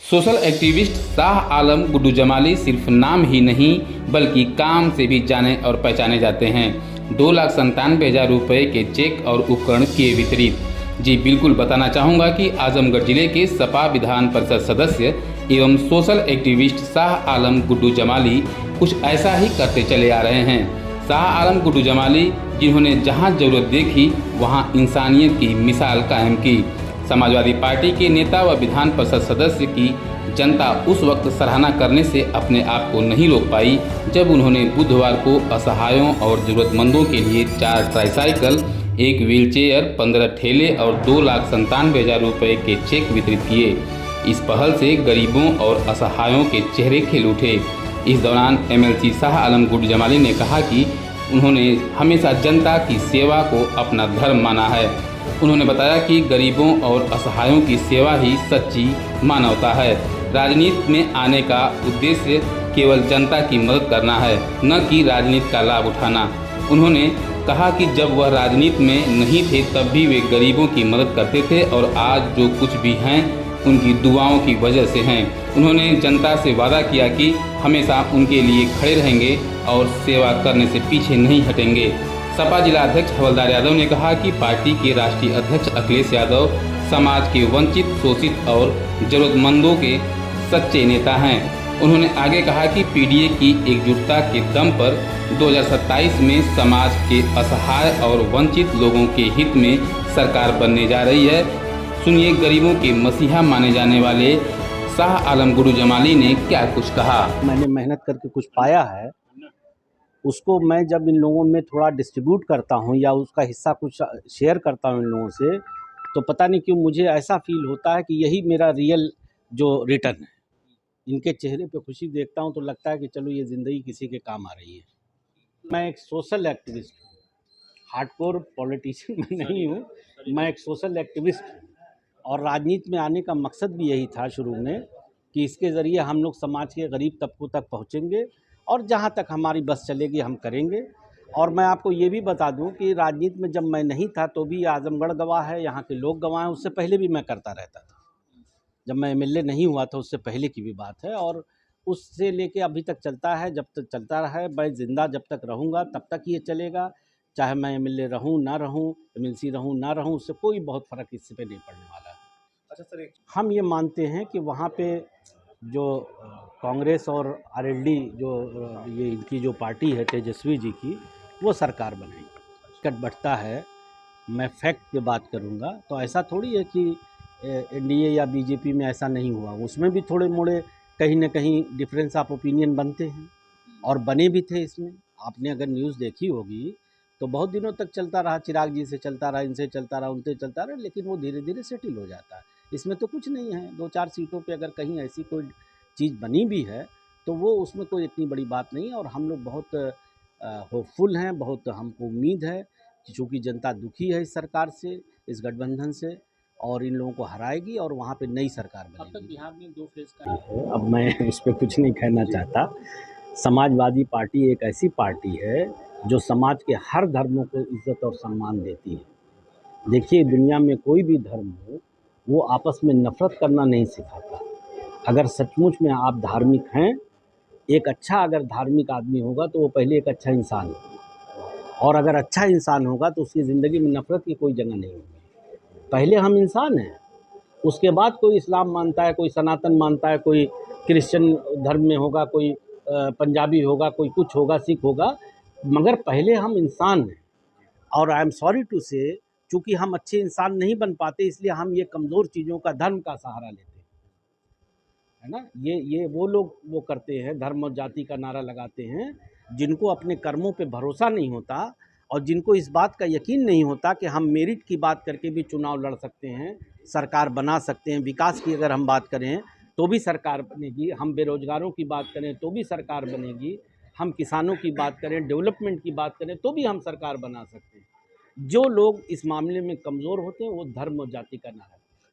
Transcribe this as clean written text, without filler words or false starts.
Social activist Shah Alam Guddu Jamali सिर्फ नाम ही नहीं बल्कि काम से भी जाने और पहचाने जाते हैं। 2,97,000 रुपये के चेक और उपकरण किए वितरित। जी बिल्कुल बताना चाहूँगा कि आजमगढ़ जिले के सपा विधान परिषद सदस्य एवं सोशल एक्टिविस्ट शाह आलम गुड्डू जमाली कुछ ऐसा ही करते चले आ रहे हैं। शाह आलम गुड्डू जमाली जिन्होंने जहां जरूरत देखी वहां इंसानियत की मिसाल कायम की। समाजवादी पार्टी के नेता व विधान परिषद सदस्य की जनता उस वक्त सराहना करने से अपने आप को नहीं रोक पाई जब उन्होंने बुधवार को असहायों और जरूरतमंदों के लिए 4 ट्राईसाइकिल, 1 व्हीलचेयर, 15 ठेले और 2,97,000 रुपये के चेक वितरित किए। इस पहल से गरीबों और असहायों के चेहरे खिल उठे। इस दौरान एमएलसी शाह आलम गुड्डू जमाली ने कहा कि उन्होंने हमेशा जनता की सेवा को अपना धर्म माना है। उन्होंने बताया कि गरीबों और असहायों की सेवा ही सच्ची मानवता है। राजनीति में आने का उद्देश्य केवल जनता की मदद करना है, न कि राजनीति का लाभ उठाना। उन्होंने कहा कि जब वह राजनीति में नहीं थे तब भी वे गरीबों की मदद करते थे और आज जो कुछ भी हैं उनकी दुआओं की वजह से हैं। उन्होंने जनता से वादा किया कि हमेशा उनके लिए खड़े रहेंगे और सेवा करने से पीछे नहीं हटेंगे। सपा जिला अध्यक्ष हवलदार यादव ने कहा कि पार्टी के राष्ट्रीय अध्यक्ष अखिलेश यादव समाज के वंचित, शोषित और जरूरतमंदों के सच्चे नेता हैं। उन्होंने आगे कहा कि पीडीए की एकजुटता के दम पर 2027 में समाज के असहाय और वंचित लोगों के हित में सरकार बनने जा रही है। सुनिए गरीबों के मसीहा माने जाने वाले शाह आलम गुड्डू जमाली ने क्या कुछ कहा। मैंने मेहनत करके कुछ पाया है, उसको मैं जब इन लोगों में थोड़ा डिस्ट्रीब्यूट करता हूँ या उसका हिस्सा कुछ शेयर करता हूँ इन लोगों से, तो पता नहीं क्यों मुझे ऐसा फील होता है कि यही मेरा रियल जो रिटर्न है। इनके चेहरे पे खुशी देखता हूँ तो लगता है कि चलो ये ज़िंदगी किसी के काम आ रही है। मैं एक सोशल एक्टिविस्ट हूँ, हार्डकोर पॉलिटिशियन मैं नहीं हूँ, मैं एक सोशल एक्टिविस्ट हूँ। और राजनीति में आने का मकसद भी यही था शुरू में कि इसके ज़रिए हम लोग समाज के गरीब तबकों तक पहुँचेंगे और जहाँ तक हमारी बस चलेगी हम करेंगे। और मैं आपको ये भी बता दूं कि राजनीति में जब मैं नहीं था तो भी आजमगढ़ गवाह है, यहाँ के लोग गवाह हैं, उससे पहले भी मैं करता रहता था। जब मैं एमएलए नहीं हुआ था उससे पहले की भी बात है और उससे लेके अभी तक चलता है। जब तक चलता रहा है, मैं ज़िंदा जब तक रहूँगा तब तक ये चलेगा। चाहे मैं एमएलए रहूँ ना रहूँ, एमएलसी रहूँ ना रहूँ, उससे कोई बहुत फ़र्क इससे पे नहीं पड़ने वाला है। अच्छा सर, हम ये मानते हैं कि वहाँ पे जो कांग्रेस और आरएलडी जो ये इनकी जो पार्टी है तेजस्वी जी की, वो सरकार बनाएगी। कट बढ़ता है, मैं फैक्ट पे बात करूँगा तो ऐसा थोड़ी है कि एनडीए या बीजेपी में ऐसा नहीं हुआ। उसमें भी थोड़े मोड़े कहीं ना कहीं डिफरेंस ऑफ ओपिनियन बनते हैं और बने भी थे। इसमें आपने अगर न्यूज़ देखी होगी तो बहुत दिनों तक चलता रहा, चिराग जी से चलता रहा, इनसे चलता रहा, उनसे चलता रहा, लेकिन वो धीरे धीरे सेटिल हो जाता है। इसमें तो कुछ नहीं है। 2-4 सीटों पे अगर कहीं ऐसी कोई चीज़ बनी भी है तो वो उसमें कोई इतनी बड़ी बात नहीं है। और हम लोग बहुत होपफुल हैं, बहुत हमको उम्मीद है कि चूँकि जनता दुखी है इस सरकार से, इस गठबंधन से, और इन लोगों को हराएगी और वहाँ पे नई सरकार बनेगी। अब तक बिहार में 2 फेज का है, अब मैं इस पर कुछ नहीं कहना चाहता। समाजवादी पार्टी एक ऐसी पार्टी है जो समाज के हर धर्मों को इज्जत और सम्मान देती है। देखिए, दुनिया में कोई भी धर्म हो वो आपस में नफ़रत करना नहीं सिखाता। अगर सचमुच में आप धार्मिक हैं, एक अच्छा अगर धार्मिक आदमी होगा तो वो पहले एक अच्छा इंसान होगा, और अगर अच्छा इंसान होगा तो उसकी ज़िंदगी में नफ़रत की कोई जगह नहीं होगी। पहले हम इंसान हैं, उसके बाद कोई इस्लाम मानता है, कोई सनातन मानता है, कोई क्रिश्चियन धर्म में होगा, कोई पंजाबी होगा, कोई कुछ होगा, सिख होगा, मगर पहले हम इंसान हैं। और आई एम सॉरी टू से, चूँकि हम अच्छे इंसान नहीं बन पाते इसलिए हम ये कमज़ोर चीज़ों का, धर्म का सहारा लेते हैं, है ना। ये वो लोग वो करते हैं, धर्म और जाति का नारा लगाते हैं, जिनको अपने कर्मों पे भरोसा नहीं होता और जिनको इस बात का यकीन नहीं होता कि हम मेरिट की बात करके भी चुनाव लड़ सकते हैं, सरकार बना सकते हैं। विकास की अगर हम बात करें तो भी सरकार बनेगी, हम बेरोजगारों की बात करें तो भी सरकार बनेगी, हम किसानों की बात करें, डेवलपमेंट की बात करें तो भी हम सरकार बना सकते हैं। जो लोग इस मामले में कमज़ोर होते हैं वो धर्म और जाति का नारा